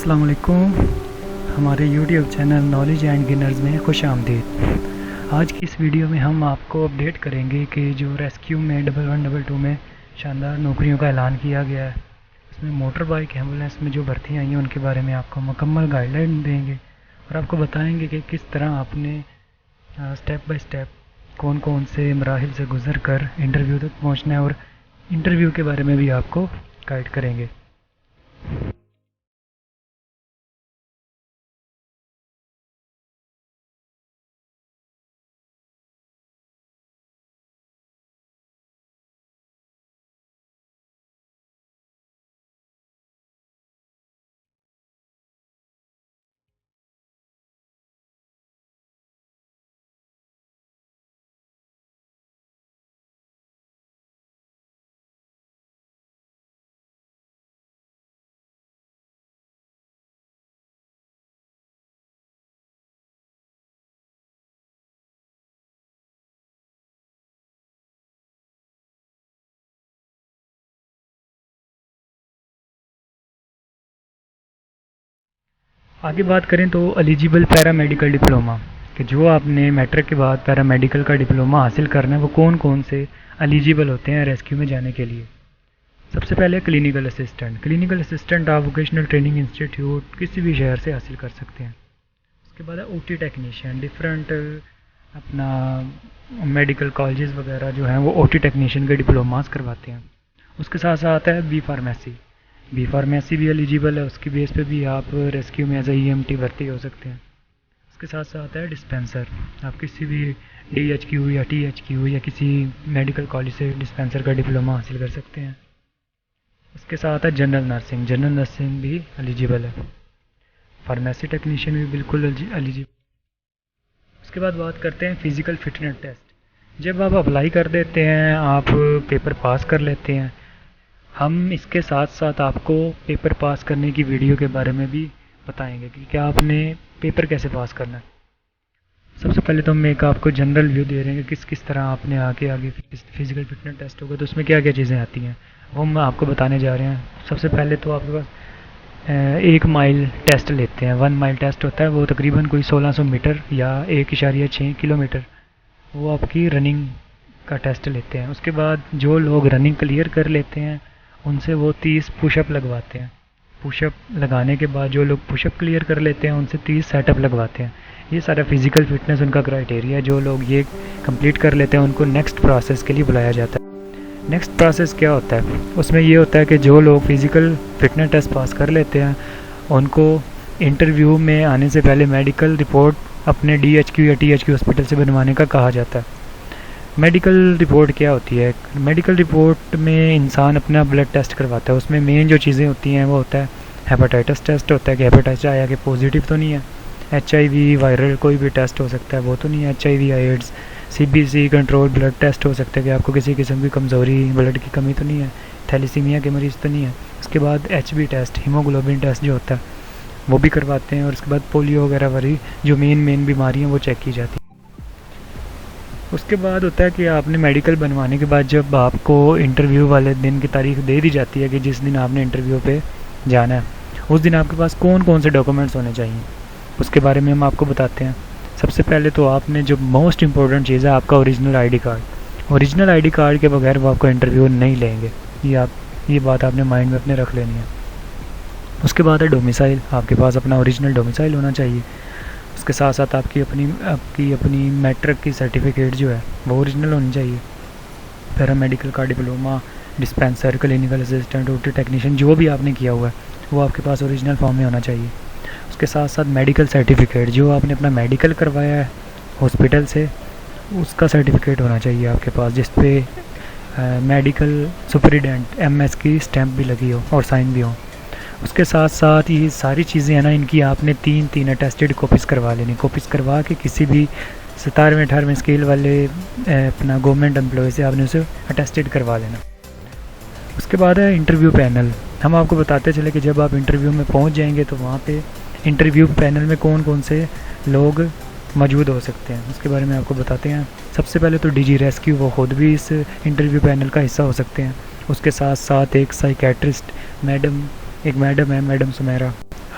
अस्सलाम वालेकुम। हमारे YouTube channel knowledge and gainers में खुश आमदीद। आज की इस वीडियो में हम आपको अपडेट करेंगे कि जो रेस्क्यू में 1112 में शानदार नौकरियों का ऐलान किया गया है, इसमें मोटर बाइक एम्बुलेंस में जो भर्ती आई हैं उनके बारे में आपको मुकम्मल गाइडलाइन देंगे और आपको बताएंगे कि किस तरह आपने स्टेप बाय स्टेप कौन कौन से मराहिल से गुज़र कर इंटरव्यू तक पहुँचना है और इंटरव्यू के बारे में भी आपको गाइड करेंगे। आगे बात करें तो एलिजिबल पैरामेडिकल डिप्लोमा कि जो आपने मैट्रिक के बाद पैरामेडिकल का डिप्लोमा हासिल करना है वो कौन कौन से एलिजिबल होते हैं रेस्क्यू में जाने के लिए। सबसे पहले क्लिनिकल असिस्टेंट। क्लिनिकल असिस्टेंट आप वोकेशनल ट्रेनिंग इंस्टीट्यूट किसी भी शहर से हासिल कर सकते हैं। उसके बाद है ओटी टेक्नीशियन। डिफरेंट अपना मेडिकल कॉलेजेस वगैरह जो हैं वो ओटी टेक्नीशियन के डिप्लोमास करवाते हैं। उसके साथ साथ आता है बी फार्मेसी भी एलिजिबल है, उसकी बेस पे भी आप रेस्क्यू में एज ए ईएमटी भर्ती हो सकते हैं। उसके साथ साथ आता है डिस्पेंसर। आप किसी भी डीएचक्यू या टीएचक्यू या किसी मेडिकल कॉलेज से डिस्पेंसर का डिप्लोमा हासिल कर सकते हैं। उसके साथ है जनरल नर्सिंग भी एलिजिबल है। फार्मेसी टेक्नीशियन भी बिल्कुल एलिजिबल। उसके बाद बात करते हैं फिज़िकल फिटनेस टेस्ट। जब आप अप्लाई कर देते हैं, आप पेपर पास कर लेते हैं, हम इसके साथ साथ आपको पेपर पास करने की वीडियो के बारे में भी बताएंगे कि क्या आपने पेपर कैसे पास करना है। सबसे पहले तो हम एक आपको जनरल व्यू दे रहे हैं कि किस तरह आपने आगे फिज़िकल फिटनेस टेस्ट होगा तो उसमें क्या क्या चीज़ें आती हैं वो हम आपको बताने जा रहे हैं। सबसे पहले तो आपके पास 1 माइल टेस्ट लेते हैं। 1 माइल टेस्ट होता है, वो तकरीबन कोई 1600 मीटर या 1.6 किलोमीटर, वो आपकी रनिंग का टेस्ट लेते हैं। उसके बाद जो लोग रनिंग क्लियर कर लेते हैं उनसे वो 30 पुशअप लगवाते हैं। पुशअप लगाने के बाद जो लोग पुशअप क्लियर कर लेते हैं उनसे 30 सेटअप लगवाते हैं। ये सारा फिज़िकल फिटनेस उनका क्राइटेरिया है। जो लोग ये कंप्लीट कर लेते हैं उनको नेक्स्ट प्रोसेस के लिए बुलाया जाता है। नेक्स्ट प्रोसेस क्या होता है, उसमें ये होता है कि जो लोग फिज़िकल फिटनेस टेस्ट पास कर लेते हैं उनको इंटरव्यू में आने से पहले मेडिकल रिपोर्ट अपने डीएचक्यू या टीएचक्यू हॉस्पिटल से बनवाने का कहा जाता है। मेडिकल रिपोर्ट क्या होती है? मेडिकल रिपोर्ट में इंसान अपना ब्लड टेस्ट करवाता है। उसमें मेन जो चीज़ें होती हैं वो होता है हेपेटाइटिस टेस्ट होता है कि हेपेटाइटिस आया कि पॉजिटिव तो नहीं है, एचआईवी वायरल कोई भी टेस्ट हो सकता है वो तो नहीं है, HIV AIDS, CBC control blood test हो सकता है कि आपको किसी किस्म की कमज़ोरी ब्लड की कमी तो नहीं है, थैलीसीमिया के मरीज़ तो नहीं है। उसके बाद एचबी टेस्ट, हीमोग्लोबिन टेस्ट जो होता है वो भी करवाते हैं। और उसके बाद पोलियो वगैरह वाली जो मेन बीमारी हैं वो चेक की जाती है। उसके बाद होता है कि आपने मेडिकल बनवाने के बाद जब आपको इंटरव्यू वाले दिन की तारीख दे दी जाती है कि जिस दिन आपने इंटरव्यू पे जाना है, उस दिन आपके पास कौन कौन से डॉक्यूमेंट्स होने चाहिए उसके बारे में हम आपको बताते हैं। सबसे पहले तो आपने जो मोस्ट इम्पोर्टेंट चीज़ है आपका original ID card. Original ID card के बगैर वो आपको इंटरव्यू नहीं लेंगे, ये बात आपने माइंड में अपने रख लेनी है। उसके बाद है डोमिसाइल। आपके पास अपना ओरिजिनल डोमिसाइल होना चाहिए। उसके साथ साथ आपकी अपनी मैट्रिक की सर्टिफिकेट जो है वो ओरिजिनल होनी चाहिए। पैरामेडिकल का diploma, dispenser, clinical assistant, OT technician जो भी आपने किया हुआ है वो आपके पास ओरिजिनल फॉर्म में होना चाहिए। उसके साथ साथ मेडिकल सर्टिफिकेट, जो आपने अपना मेडिकल करवाया है हॉस्पिटल से उसका सर्टिफिकेट होना चाहिए आपके पास, जिस पे मेडिकल सुपरिटेंडेंट एमएस की स्टैंप भी लगी हो और साइन भी हो। उसके साथ साथ ये सारी चीज़ें हैं ना, इनकी आपने 3 अटेस्टेड कॉपीज़ करवा लेनी। कॉपीज़ करवा के किसी भी 17वें 18वें स्केल वाले अपना गवर्नमेंट एम्प्लॉय से आपने उसे अटेस्टेड करवा लेना। उसके बाद है इंटरव्यू पैनल। हम आपको बताते चले कि जब आप इंटरव्यू में पहुंच जाएंगे तो वहाँ पे इंटरव्यू पैनल में कौन कौन से लोग मौजूद हो सकते हैं उसके बारे में आपको बताते हैं। सबसे पहले तो डीजी रेस्क्यू, वो ख़ुद भी इस इंटरव्यू पैनल का हिस्सा हो सकते हैं। उसके साथ साथ एक साइकेट्रिस्ट मैडम है, मैडम सुमेरा,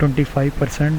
25%